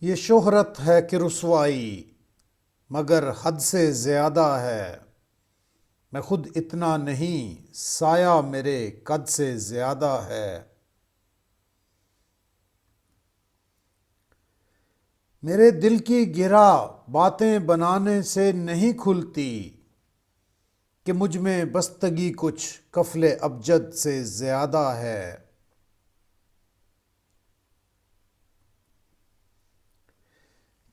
یہ شہرت ہے کہ رسوائی مگر حد سے زیادہ ہے۔ میں خود اتنا نہیں، سایہ میرے قد سے زیادہ ہے۔ میرے دل کی گرہ باتیں بنانے سے نہیں کھلتی کہ مجھ میں بستگی کچھ کفل ابجد سے زیادہ ہے۔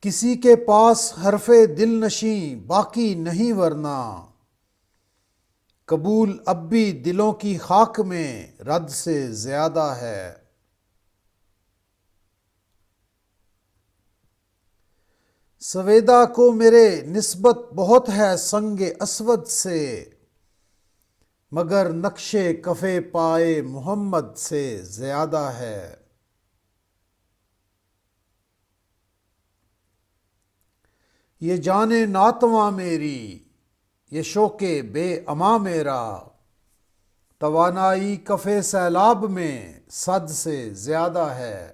کسی کے پاس حرف دل نشیں باقی نہیں ورنہ قبول اب بھی دلوں کی خاک میں رد سے زیادہ ہے۔ سویدا کو میرے نسبت بہت ہے سنگ اسود سے، مگر نقش کف پائے محمد سے زیادہ ہے۔ یہ جان ناتواں میری، یہ شوق بے اما میرا، توانائی کف سیلاب میں صد سے زیادہ ہے۔